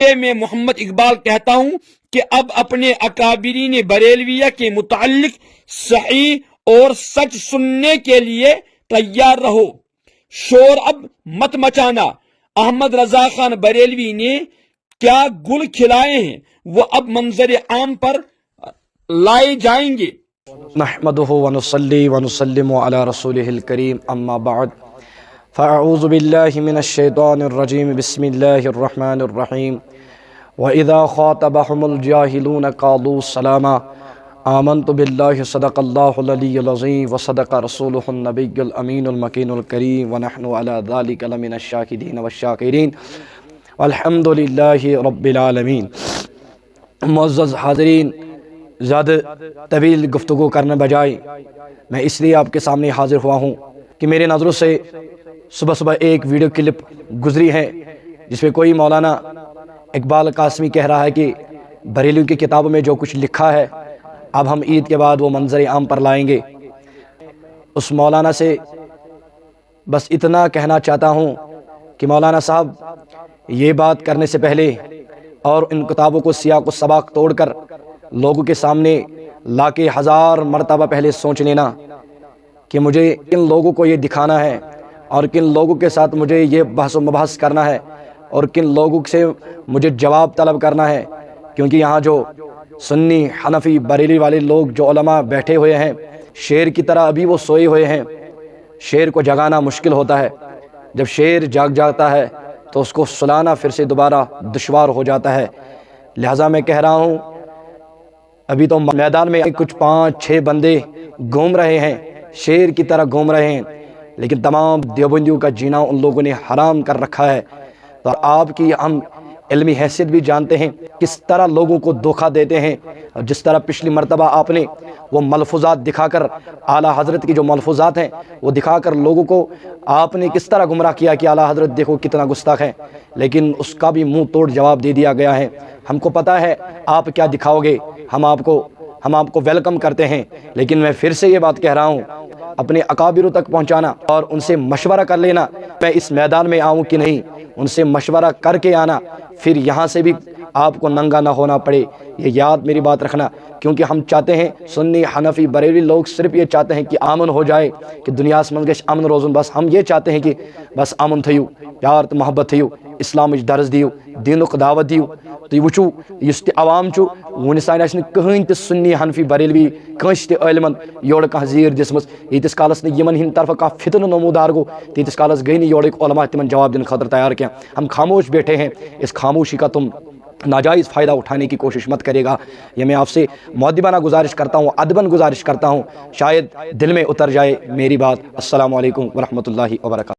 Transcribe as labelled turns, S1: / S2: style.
S1: میں محمد اقبال کہتا ہوں کہ اب اپنے اکابرین بریلویہ کے متعلق صحیح اور سچ سننے کے لیے تیار رہو، شور اب مت مچانا۔ احمد رضا خان بریلوی نے کیا گل کھلائے ہیں وہ اب منظر عام پر لائے جائیں گے۔
S2: نحمده ونصلي ونسلم على رسوله الكريم اما بعد فاعوذ بالله من الشيطان الرجيم بسم الله الرحمن الرحيم واذا خاطبهم الجاهلون قالوا سلاما آمنت بالله صدق الله العلي العظيم وصدق رسوله النبي الامين المكين الكريم ونحن على ذلك لمن الشاهدين والشاكرين والحمد لله رب العالمين۔ معزز حاضرین، زیادہ طویل گفتگو کرنے بجائے میں اس لیے آپ کے سامنے حاضر ہوا ہوں کہ میرے نظروں سے صبح صبح ایک ویڈیو کلپ گزری ہے جس میں کوئی مولانا اقبال قاسمی کہہ رہا ہے کہ بریلوی کی کتابوں میں جو کچھ لکھا ہے اب ہم عید کے بعد وہ منظر عام پر لائیں گے۔ اس مولانا سے بس اتنا کہنا چاہتا ہوں کہ مولانا صاحب یہ بات کرنے سے پہلے اور ان کتابوں کو سیاق و سباق توڑ کر لوگوں کے سامنے لا کے 1000 مرتبہ پہلے سوچ لینا کہ مجھے کن لوگوں کو یہ دکھانا ہے اور کن لوگوں کے ساتھ مجھے یہ بحث و مباحث کرنا ہے اور کن لوگوں سے مجھے جواب طلب کرنا ہے، کیونکہ یہاں جو سنی حنفی بریلی والے لوگ جو علماء بیٹھے ہوئے ہیں شیر کی طرح ابھی وہ سوئے ہوئے ہیں۔ شیر کو جگانا مشکل ہوتا ہے، جب شیر جاگ جاتا ہے تو اس کو سلانا پھر سے دوبارہ دشوار ہو جاتا ہے۔ لہٰذا میں کہہ رہا ہوں ابھی تو میدان میں کچھ 5-6 بندے گھوم رہے ہیں، شیر کی طرح گھوم رہے ہیں، لیکن تمام دیوبندیوں کا جینا ان لوگوں نے حرام کر رکھا ہے۔ تو آپ کی ہم علمی حیثیت بھی جانتے ہیں کس طرح لوگوں کو دھوکہ دیتے ہیں، اور جس طرح پچھلی مرتبہ آپ نے وہ ملفوظات دکھا کر اعلیٰ حضرت کی جو ملفوظات ہیں وہ دکھا کر لوگوں کو آپ نے کس طرح گمراہ کیا کہ اعلیٰ حضرت دیکھو کتنا گستاخ ہے، لیکن اس کا بھی منہ توڑ جواب دے دیا گیا ہے۔ ہم کو پتہ ہے آپ کیا دکھاؤ گے، ہم آپ کو ویلکم کرتے ہیں، لیکن میں پھر سے یہ بات کہہ رہا ہوں اپنے اکابروں تک پہنچانا اور ان سے مشورہ کر لینا میں اس میدان میں آؤں کہ نہیں، ان سے مشورہ کر کے آنا، پھر یہاں سے بھی آپ کو ننگا نہ ہونا پڑے۔ یہ یاد میری بات رکھنا، کیونکہ ہم چاہتے ہیں سنی حنفی بریلی لوگ صرف یہ چاہتے ہیں کہ امن ہو جائے، کہ دنیا سے منگش امن روزن، بس ہم یہ چاہتے ہیں کہ بس امن تھیو، پیار تو محبت تھیو، اسلامچ درس دیو، دینک دعوت دیو۔ تو وچو اس تہ عوام چھ ون سان کہین تہ سنی حنفی بریلوی کنس تہ عالمن یور کھانا زیر دسمس، یتس کالس نمن ہند طرف کھانا فتنہ نمودار گو تیتس کالس گئی یورک علماء تمن جواب دن خاطر تیار کیا۔ ہم خاموش بیٹھے ہیں، اس خاموشی کا تم ناجائز فائدہ اٹھانے کی کوشش مت کرے گا، یہ میں آپ سے مؤدبانہ گزارش کرتا ہوں، ادباً گزارش کرتا ہوں، شاید دل میں اتر جائے میری بات۔ السلام علیکم ورحمۃ اللہ وبرکاتہ۔